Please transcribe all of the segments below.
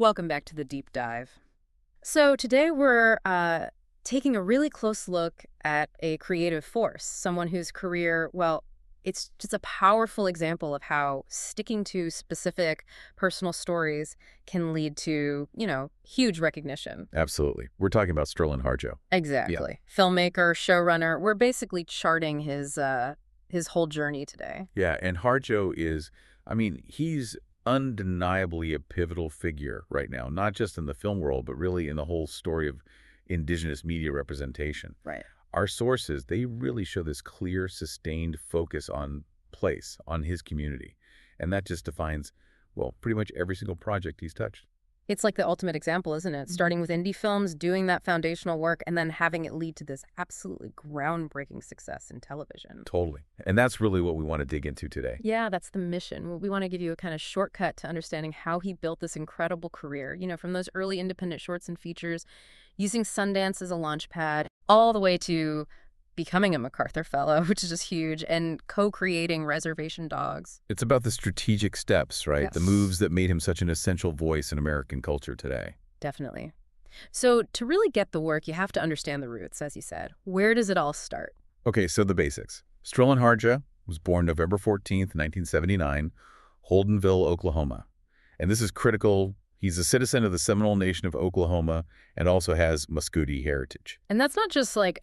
Welcome back to the deep dive. So today we're taking a really close look at a creative force, someone whose career, well, it's just a powerful example of how sticking to specific personal stories can lead to, huge recognition. Absolutely. We're talking about Sterlin Harjo. Exactly. Filmmaker, showrunner. We're basically charting his whole journey today. Yeah, and Harjo is, he's undeniably a pivotal figure right now, not just in the film world, but really in the whole story of indigenous media representation. Right. Our sources, they really show this clear, sustained focus on place, on his community. And that just defines, well, pretty much every single project he's touched. It's like the ultimate example, isn't it? Starting with indie films, doing that foundational work, and then having it lead to this absolutely groundbreaking success in television. Totally. And that's really what we want to dig into today. Yeah, that's the mission. We want to give you a kind of shortcut to understanding how he built this incredible career, from those early independent shorts and features, using Sundance as a launch pad, all the way to becoming a MacArthur Fellow, which is just huge, and co-creating Reservation Dogs. It's about the strategic steps, right? Yes. The moves that made him such an essential voice in American culture today. Definitely. So to really get the work, you have to understand the roots, as you said. Where does it all start? Okay, so the basics. Sterlin Harjo was born November 14th, 1979, Holdenville, Oklahoma. And this is critical. He's a citizen of the Seminole Nation of Oklahoma and also has Muscogee heritage. And that's not just like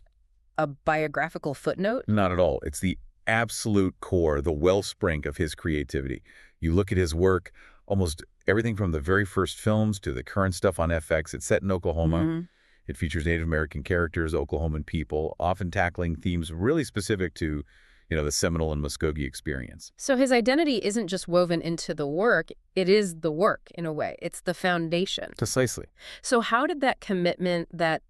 a biographical footnote? Not at all. It's the absolute core, the wellspring of his creativity. You look at his work, almost everything from the very first films to the current stuff on FX. It's set in Oklahoma. Mm-hmm. It features Native American characters, Oklahoman people, often tackling themes really specific to, the Seminole and Muscogee experience. So his identity isn't just woven into the work, it is the work in a way. It's the foundation. Precisely. So how did that commitment, that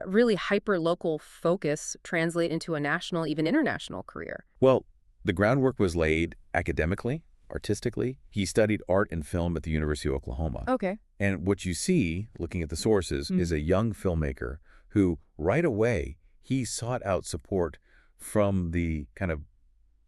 really hyper-local focus translate into a national, even international career? Well, the groundwork was laid academically, artistically. He studied art and film at the University of Oklahoma. Okay. And what you see, looking at the sources, is a young filmmaker who, right away, he sought out support from the kind of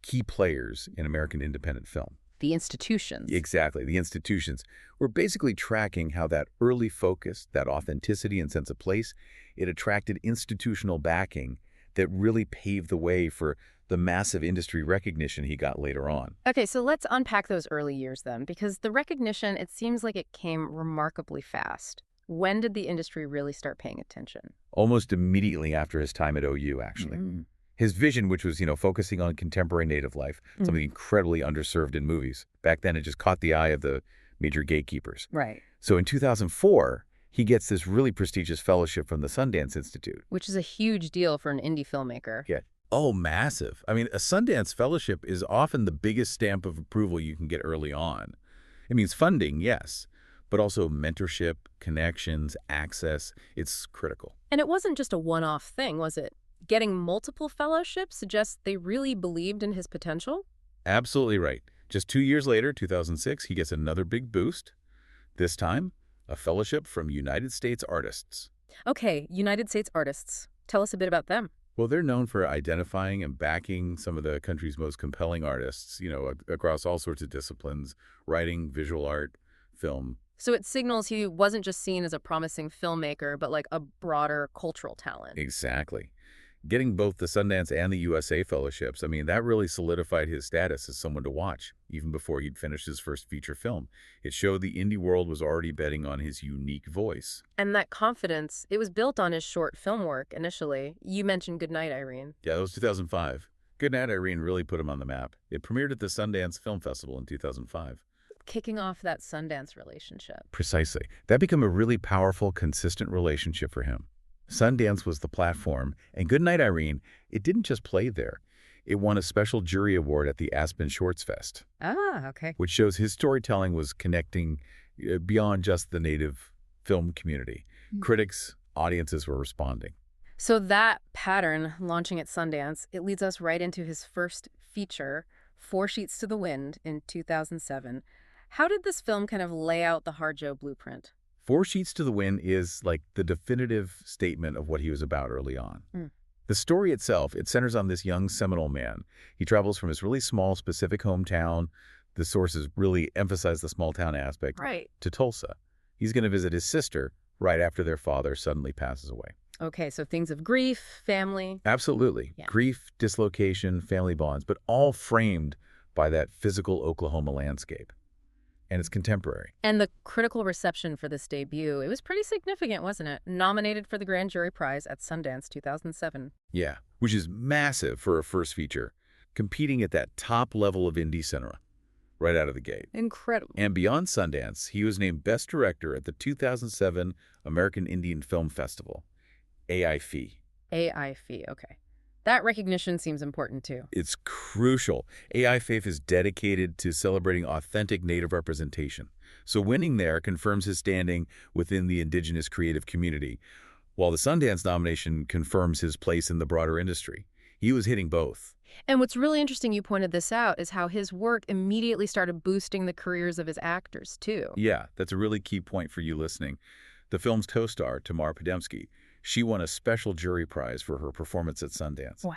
key players in American independent film. The institutions. Exactly. The institutions. We're basically tracking how that early focus, that authenticity and sense of place, it attracted institutional backing that really paved the way for the massive industry recognition he got later on. Okay, so let's unpack those early years then, because the recognition, it seems like it came remarkably fast. When did the industry really start paying attention? Almost immediately after his time at OU, actually. Mm-hmm. His vision, which was, focusing on contemporary Native life, something incredibly underserved in movies. Back then, it just caught the eye of the major gatekeepers. Right. So in 2004, he gets this really prestigious fellowship from the Sundance Institute. Which is a huge deal for an indie filmmaker. Yeah. Oh, massive. A Sundance Fellowship is often the biggest stamp of approval you can get early on. It means funding, yes, but also mentorship, connections, access. It's critical. And it wasn't just a one-off thing, was it? Getting multiple fellowships suggests they really believed in his potential? Absolutely right. Just 2 years later, 2006, he gets another big boost. This time, a fellowship from United States artists. Okay, United States artists. Tell us a bit about them. Well, they're known for identifying and backing some of the country's most compelling artists, across all sorts of disciplines, writing, visual art, film. So it signals he wasn't just seen as a promising filmmaker, but like a broader cultural talent. Exactly. Getting both the Sundance and the USA fellowships, that really solidified his status as someone to watch, even before he'd finished his first feature film. It showed the indie world was already betting on his unique voice. And that confidence, it was built on his short film work initially. You mentioned Goodnight, Irene. Yeah, that was 2005. Goodnight, Irene really put him on the map. It premiered at the Sundance Film Festival in 2005. Kicking off that Sundance relationship. Precisely. That became a really powerful, consistent relationship for him. Sundance was the platform, and Goodnight, Irene, it didn't just play there. It won a special jury award at the Aspen Shorts Fest. Ah, okay. Which shows his storytelling was connecting beyond just the Native film community. Critics, audiences were responding. So that pattern, launching at Sundance, it leads us right into his first feature, 4 Sheets to the Wind, in 2007. How did this film kind of lay out the Harjo blueprint? 4 Sheets to the Wind is like the definitive statement of what he was about early on. The story itself, it centers on this young Seminole man. He travels from his really small, specific hometown. The sources really emphasize the small town aspect. Right. To Tulsa. He's going to visit his sister right after their father suddenly passes away. Okay, so things of grief, family. Absolutely. Yeah. Grief, dislocation, family bonds, but all framed by that physical Oklahoma landscape. And it's contemporary. And the critical reception for this debut, it was pretty significant, wasn't it? Nominated for the Grand Jury Prize at Sundance 2007. Yeah, which is massive for a first feature, competing at that top level of indie cinema right out of the gate. Incredible. And beyond Sundance, he was named Best Director at the 2007 American Indian Film Festival, AIFE. AIFE, okay. That recognition seems important too. It's crucial. AIFE is dedicated to celebrating authentic Native representation. So winning there confirms his standing within the indigenous creative community, while the Sundance nomination confirms his place in the broader industry. He was hitting both. And what's really interesting, you pointed this out, is how his work immediately started boosting the careers of his actors too. Yeah, that's a really key point for you listening. The film's co-star, Tamar Podemski, she won a special jury prize for her performance at Sundance. Wow.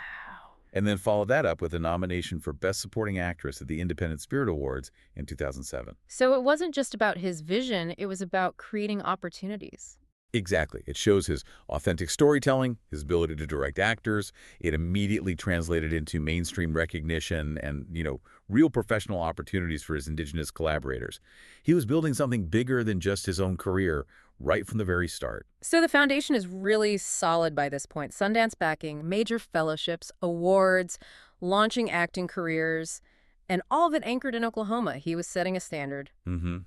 And then followed that up with a nomination for Best Supporting Actress at the Independent Spirit Awards in 2007. So it wasn't just about his vision, it was about creating opportunities. Exactly. It shows his authentic storytelling, his ability to direct actors. It immediately translated into mainstream recognition and, real professional opportunities for his indigenous collaborators. He was building something bigger than just his own career right from the very start. So the foundation is really solid by this point. Sundance backing, major fellowships, awards, launching acting careers, and all of it anchored in Oklahoma. He was setting a standard. Mm-hmm.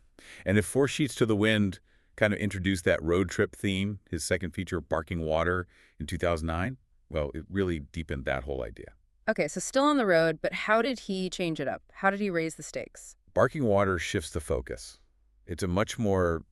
And if Four Sheets to the Wind kind of introduced that road trip theme, his second feature, Barking Water, in 2009, well, it really deepened that whole idea. Okay, so still on the road, but how did he change it up? How did he raise the stakes? Barking Water shifts the focus. It's a much more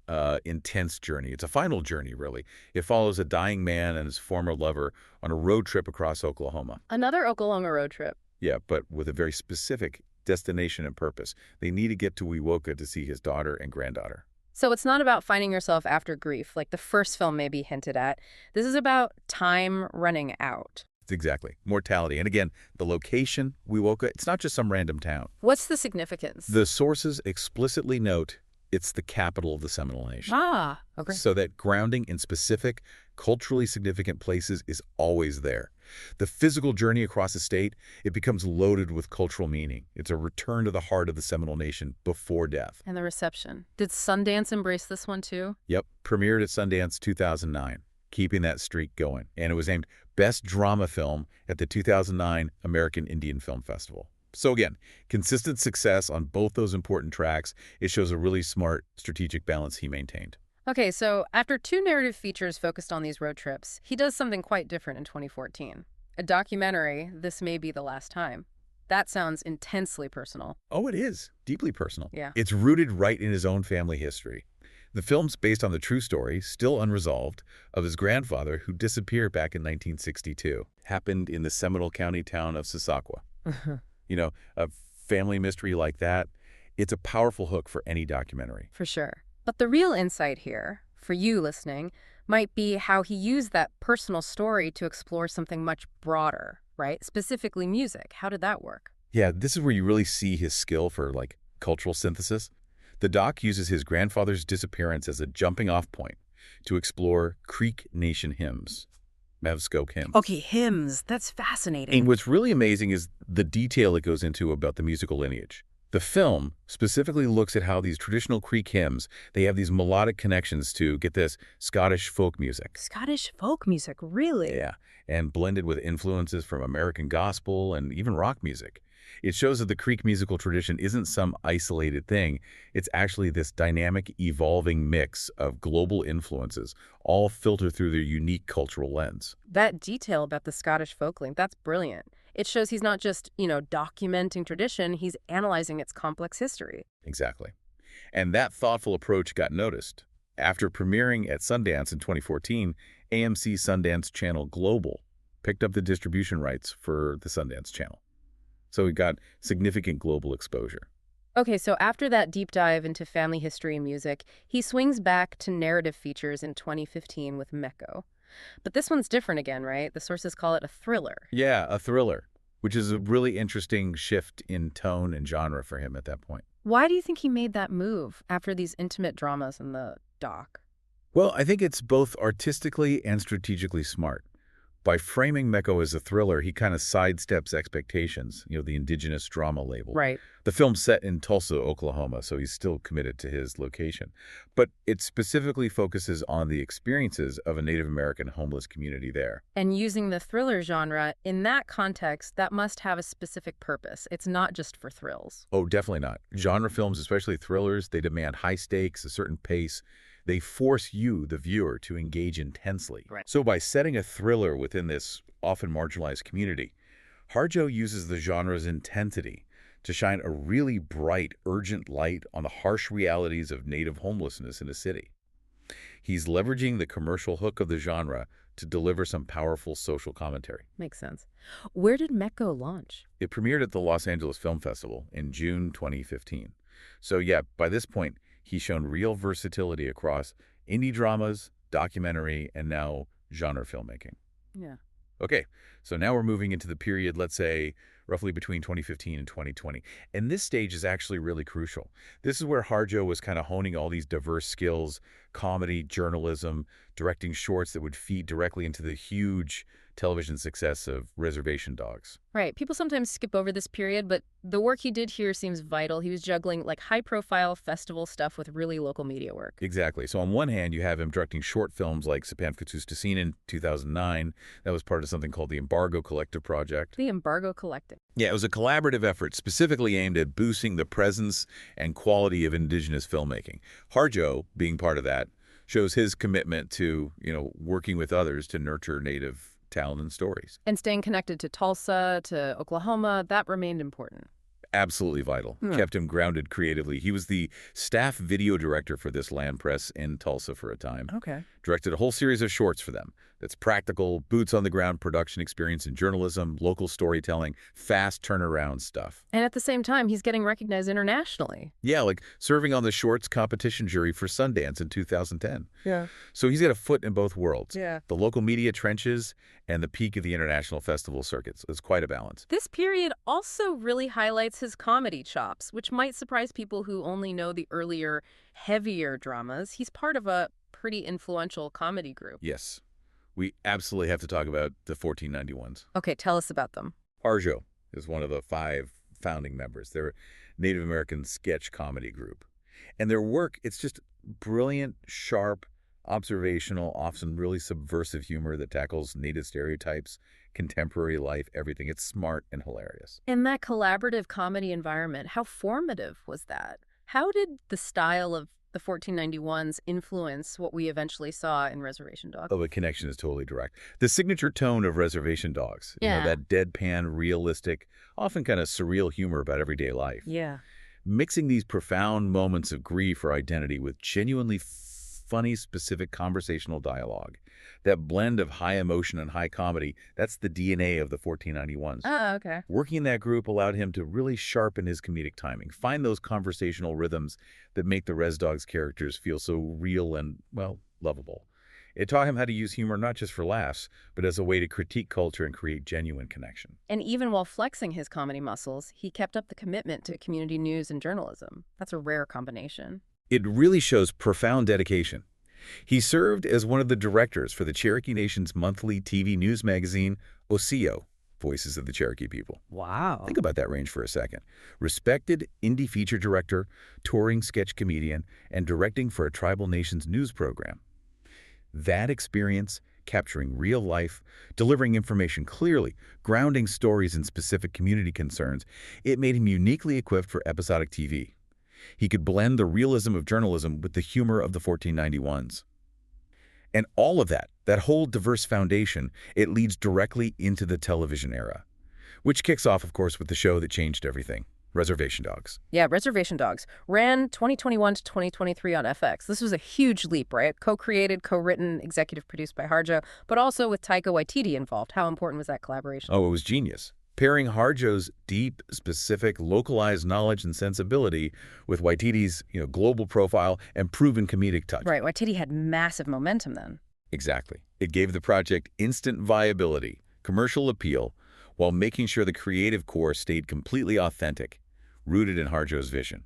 intense journey. It's a final journey, really. It follows a dying man and his former lover on a road trip across Oklahoma. Another Oklahoma road trip. Yeah, but with a very specific destination and purpose. They need to get to Wewoka to see his daughter and granddaughter. So it's not about finding yourself after grief, like the first film maybe hinted at. This is about time running out. Exactly. Mortality. And again, the location, Wewoka, it's not just some random town. What's the significance? The sources explicitly note it's the capital of the Seminole Nation. Ah, okay. So that grounding in specific, culturally significant places is always there. The physical journey across the state, it becomes loaded with cultural meaning. It's a return to the heart of the Seminole Nation before death. And the reception. Did Sundance embrace this one too? Yep. Premiered at Sundance 2009, keeping that streak going. And it was named Best Drama Film at the 2009 American Indian Film Festival. So again, consistent success on both those important tracks. It shows a really smart, strategic balance he maintained. Okay, so after two narrative features focused on these road trips, he does something quite different in 2014. A documentary, This May Be the Last Time. That sounds intensely personal. Oh, it is. Deeply personal. Yeah. It's rooted right in his own family history. The film's based on the true story, still unresolved, of his grandfather who disappeared back in 1962. Happened in the Seminole County town of Sissaquah. A family mystery like that, it's a powerful hook for any documentary. For sure. But the real insight here, for you listening, might be how he used that personal story to explore something much broader, right? Specifically music. How did that work? Yeah, this is where you really see his skill for, cultural synthesis. The doc uses his grandfather's disappearance as a jumping-off point to explore Creek Nation hymns. Mavscoke hymns. Okay, hymns. That's fascinating. And what's really amazing is the detail it goes into about the musical lineage. The film specifically looks at how these traditional Creek hymns, they have these melodic connections to, get this, Scottish folk music. Scottish folk music, really? Yeah, and blended with influences from American gospel and even rock music. It shows that the Creek musical tradition isn't some isolated thing. It's actually this dynamic, evolving mix of global influences, all filtered through their unique cultural lens. That detail about the Scottish folk link, that's brilliant. It shows he's not just, documenting tradition, he's analyzing its complex history. Exactly. And that thoughtful approach got noticed. After premiering at Sundance in 2014, AMC Sundance Channel Global picked up the distribution rights for the Sundance Channel. So it got significant global exposure. Okay, so after that deep dive into family history and music, he swings back to narrative features in 2015 with Mecco. But this one's different again, right? The sources call it a thriller. Yeah, a thriller, which is a really interesting shift in tone and genre for him at that point. Why do you think he made that move after these intimate dramas in the doc? Well, I think it's both artistically and strategically smart. By framing Mecco as a thriller, he kind of sidesteps expectations, the indigenous drama label. Right. The film's set in Tulsa, Oklahoma, so he's still committed to his location. But it specifically focuses on the experiences of a Native American homeless community there. And using the thriller genre, in that context, that must have a specific purpose. It's not just for thrills. Oh, definitely not. Genre films, especially thrillers, they demand high stakes, a certain pace. They force you, the viewer, to engage intensely. Right. So by setting a thriller within this often marginalized community, Harjo uses the genre's intensity to shine a really bright, urgent light on the harsh realities of Native homelessness in a city. He's leveraging the commercial hook of the genre to deliver some powerful social commentary. Makes sense. Where did Mecco launch? It premiered at the Los Angeles Film Festival in June 2015. So yeah, by this point, he's shown real versatility across indie dramas, documentary, and now genre filmmaking. Yeah. Okay, so now we're moving into the period, let's say, roughly between 2015 and 2020. And this stage is actually really crucial. This is where Harjo was kind of honing all these diverse skills, comedy, journalism, directing shorts that would feed directly into the huge television success of Reservation Dogs. Right. People sometimes skip over this period, but the work he did here seems vital. He was juggling high-profile festival stuff with really local media work. Exactly. So on one hand, you have him directing short films like Sapanfkutustasine in 2009. That was part of something called the Embargo Collective Project. The Embargo Collective. Yeah, it was a collaborative effort specifically aimed at boosting the presence and quality of indigenous filmmaking. Harjo, being part of that, shows his commitment to, working with others to nurture Native talent and stories. And staying connected to Tulsa, to Oklahoma, that remained important. Absolutely vital. Kept him grounded creatively. He was the staff video director for this land press in Tulsa for a time. Okay. Directed a whole series of shorts for them. That's practical, boots-on-the-ground production experience in journalism, local storytelling, fast turnaround stuff. And at the same time, he's getting recognized internationally. Yeah, like serving on the shorts competition jury for Sundance in 2010. Yeah. So he's got a foot in both worlds. Yeah. The local media trenches and the peak of the international festival circuits. It's quite a balance. This period also really highlights his comedy chops, which might surprise people who only know the earlier, heavier dramas. He's part of a pretty influential comedy group. Yes. We absolutely have to talk about the 1491s. Okay, tell us about them. Harjo is one of the 5 founding members. They're a Native American sketch comedy group. And their work, it's just brilliant, sharp, observational, often really subversive humor that tackles Native stereotypes, contemporary life, everything. It's smart and hilarious. In that collaborative comedy environment, how formative was that? How did the style of the 1491s influence what we eventually saw in Reservation Dogs? Oh, the connection is totally direct. The signature tone of Reservation Dogs, that deadpan, realistic, often kind of surreal humor about everyday life. Yeah. Mixing these profound moments of grief or identity with genuinely funny, specific conversational dialogue. That blend of high emotion and high comedy, that's the DNA of the 1491s. Oh, okay. Working in that group allowed him to really sharpen his comedic timing, find those conversational rhythms that make the Res Dogs characters feel so real and, well, lovable. It taught him how to use humor not just for laughs, but as a way to critique culture and create genuine connection. And even while flexing his comedy muscles, he kept up the commitment to community news and journalism. That's a rare combination. It really shows profound dedication. He served as one of the directors for the Cherokee Nation's monthly TV news magazine, Osio, Voices of the Cherokee People. Wow. Think about that range for a second. Respected indie feature director, touring sketch comedian, and directing for a tribal nation's news program. That experience, capturing real life, delivering information clearly, grounding stories in specific community concerns, it made him uniquely equipped for episodic TV. He could blend the realism of journalism with the humor of the 1491s. And all of that whole diverse foundation, it leads directly into the television era, which kicks off, of course, with the show that changed everything, Reservation Dogs. Yeah, Reservation Dogs ran 2021 to 2023 on FX. This was a huge leap, right? Co-created, co-written, executive produced by Harjo, but also with Taika Waititi involved. How important was that collaboration? Oh, it was genius. Pairing Harjo's deep, specific, localized knowledge and sensibility with Waititi's global profile and proven comedic touch. Right, Waititi had massive momentum then. Exactly. It gave the project instant viability, commercial appeal, while making sure the creative core stayed completely authentic, rooted in Harjo's vision.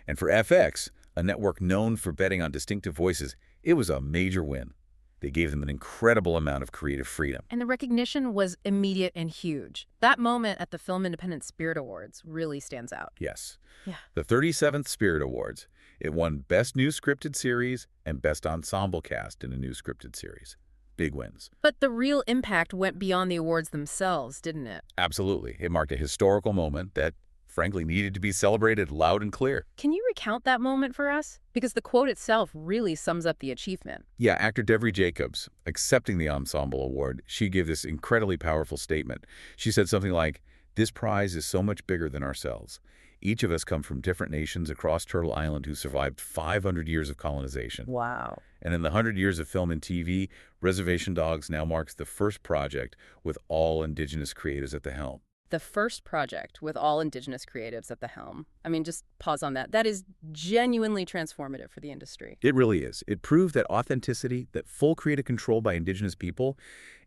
And for FX, a network known for betting on distinctive voices, it was a major win. They gave them an incredible amount of creative freedom. And the recognition was immediate and huge. That moment at the Film Independent Spirit Awards really stands out. Yes. Yeah. The 37th Spirit Awards. It won Best New Scripted Series and Best Ensemble Cast in a New Scripted Series. Big wins. But the real impact went beyond the awards themselves, didn't it? Absolutely. It marked a historical moment that, frankly, needed to be celebrated loud and clear. Can you recount that moment for us? Because the quote itself really sums up the achievement. Yeah, actor Devery Jacobs, accepting the Ensemble Award, she gave this incredibly powerful statement. She said something like, "This prize is so much bigger than ourselves. Each of us come from different nations across Turtle Island who survived 500 years of colonization. Wow. And in the 100 years of film and TV, Reservation Dogs now marks the first project with all Indigenous creatives at the helm." The first project with all Indigenous creatives at the helm. I mean, just pause on that. That is genuinely transformative for the industry. It really is. It proved that authenticity, that full creative control by Indigenous people,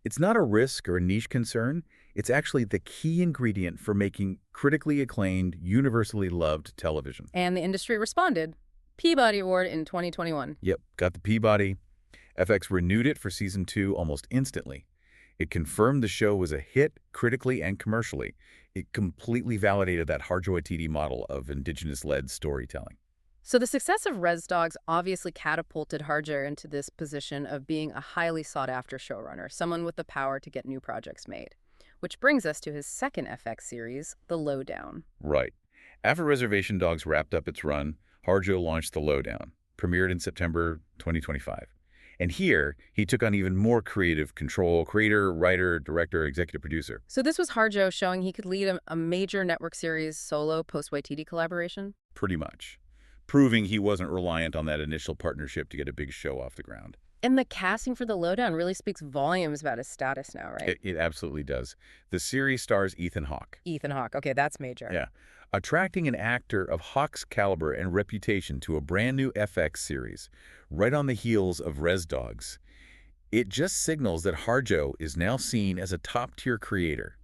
it's not a risk or a niche concern. It's actually the key ingredient for making critically acclaimed, universally loved television. And the industry responded. Peabody Award in 2021. Yep, got the Peabody. FX renewed it for season 2 almost instantly. It confirmed the show was a hit critically and commercially. It completely validated that Harjo TD model of Indigenous-led storytelling. So the success of Res Dogs obviously catapulted Harjo into this position of being a highly sought-after showrunner, someone with the power to get new projects made. Which brings us to his second FX series, The Lowdown. Right. After Reservation Dogs wrapped up its run, Harjo launched The Lowdown, premiered in September 2025. And here, he took on even more creative control, creator, writer, director, executive producer. So this was Harjo showing he could lead a major network series solo post-YTD collaboration? Pretty much. Proving he wasn't reliant on that initial partnership to get a big show off the ground. And the casting for The Lowdown really speaks volumes about his status now, right? It absolutely does. The series stars Ethan Hawke. Ethan Hawke. Okay, that's major. Yeah. Attracting an actor of Hawke's caliber and reputation to a brand new FX series, right on the heels of Res Dogs. It just signals that Harjo is now seen as a top-tier creator.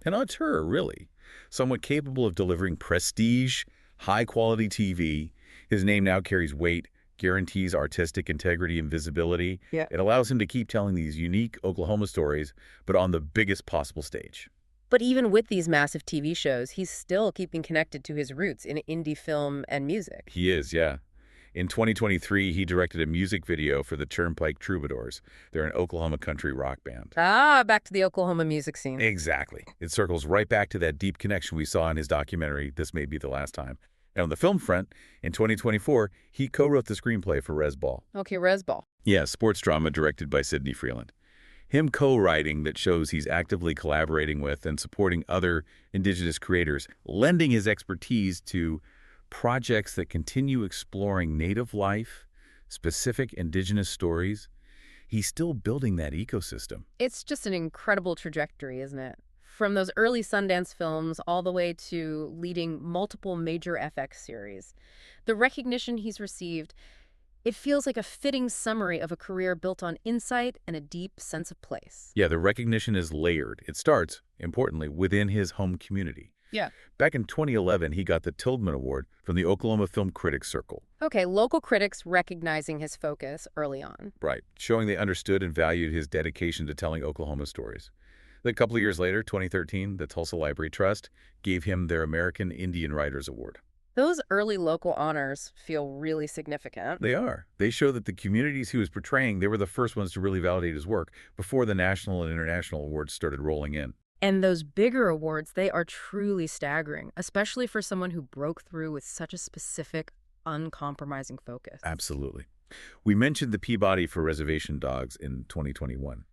An auteur, really. Someone capable of delivering prestige, high-quality TV. His name now carries weight, guarantees artistic integrity and visibility. Yeah. It allows him to keep telling these unique Oklahoma stories, but on the biggest possible stage. But even with these massive TV shows, he's still keeping connected to his roots in indie film and music. He is, yeah. In 2023, he directed a music video for the Turnpike Troubadours. They're an Oklahoma country rock band. Ah, back to the Oklahoma music scene. Exactly. It circles right back to that deep connection we saw in his documentary, This May Be the Last Time. And on the film front, in 2024, he co-wrote the screenplay for Res Ball. Okay, Res Ball. Yeah, sports drama directed by Sidney Freeland. Him co-writing that shows he's actively collaborating with and supporting other Indigenous creators, lending his expertise to projects that continue exploring Native life, specific Indigenous stories. He's still building that ecosystem. It's just an incredible trajectory, isn't it? From those early Sundance films all the way to leading multiple major FX series. The recognition he's received, it feels like a fitting summary of a career built on insight and a deep sense of place. Yeah, the recognition is layered. It starts, importantly, within his home community. Yeah. Back in 2011, he got the Tilghman Award from the Oklahoma Film Critics Circle. Okay, local critics recognizing his focus early on. Right, showing they understood and valued his dedication to telling Oklahoma stories. Then a couple of years later, 2013, the Tulsa Library Trust gave him their American Indian Writers Award. Those early local honors feel really significant. They are. They show that the communities he was portraying, they were the first ones to really validate his work before the national and international awards started rolling in. And those bigger awards, they are truly staggering, especially for someone who broke through with such a specific, uncompromising focus. Absolutely. We mentioned the Peabody for Reservation Dogs in 2021.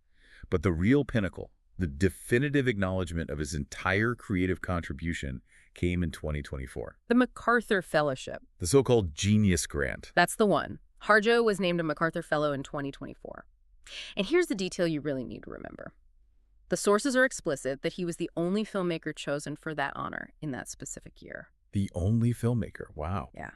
But the real pinnacle, the definitive acknowledgement of his entire creative contribution, came in 2024. The MacArthur Fellowship. The so-called Genius Grant. That's the one. Harjo was named a MacArthur Fellow in 2024. And here's the detail you really need to remember. The sources are explicit that he was the only filmmaker chosen for that honor in that specific year. The only filmmaker. Wow. Yeah.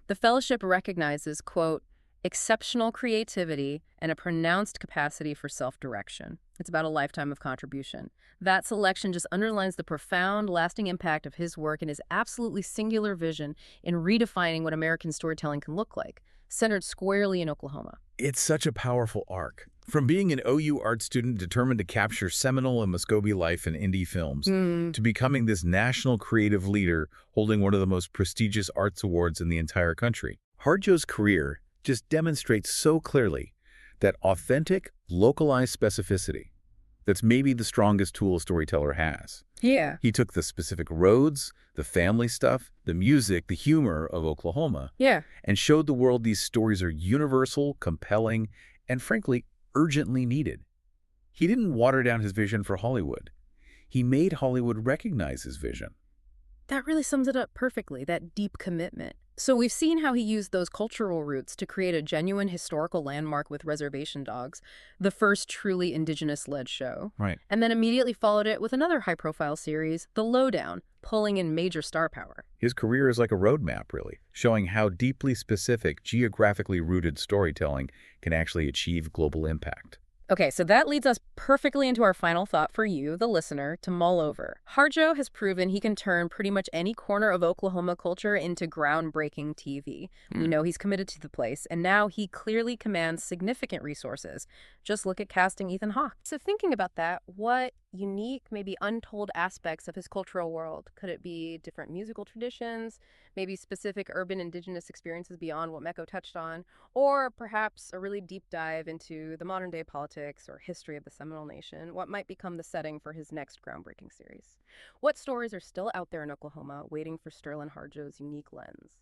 The fellowship recognizes, quote, exceptional creativity and a pronounced capacity for self-direction. It's about a lifetime of contribution. That selection just underlines the profound, lasting impact of his work and his absolutely singular vision in redefining what American storytelling can look like, centered squarely in Oklahoma. It's such a powerful arc. From being an OU art student determined to capture Seminole and Muscogee life in indie films, to becoming this national creative leader holding one of the most prestigious arts awards in the entire country. Harjo's career just demonstrates so clearly that authentic, localized specificity that's maybe the strongest tool a storyteller has. Yeah. He took the specific roads, the family stuff, the music, the humor of Oklahoma, Yeah. and showed the world these stories are universal, compelling, and frankly, urgently needed. He didn't water down his vision for Hollywood. He made Hollywood recognize his vision. That really sums it up perfectly, that deep commitment. So we've seen how he used those cultural roots to create a genuine historical landmark with Reservation Dogs, the first truly indigenous-led show. Right. And then immediately followed it with another high-profile series, The Lowdown, pulling in major star power. His career is like a roadmap, really, showing how deeply specific, geographically rooted storytelling can actually achieve global impact. Okay, so that leads us perfectly into our final thought for you, the listener, to mull over. Harjo has proven he can turn pretty much any corner of Oklahoma culture into groundbreaking TV. We know he's committed to the place, and now he clearly commands significant resources. Just look at casting Ethan Hawke. So thinking about that, what unique, maybe untold aspects of his cultural world? Could it be different musical traditions, maybe specific urban indigenous experiences beyond what Mecco touched on, or perhaps a really deep dive into the modern day politics or history of the Seminole Nation, what might become the setting for his next groundbreaking series? What stories are still out there in Oklahoma waiting for Sterlin Harjo's unique lens?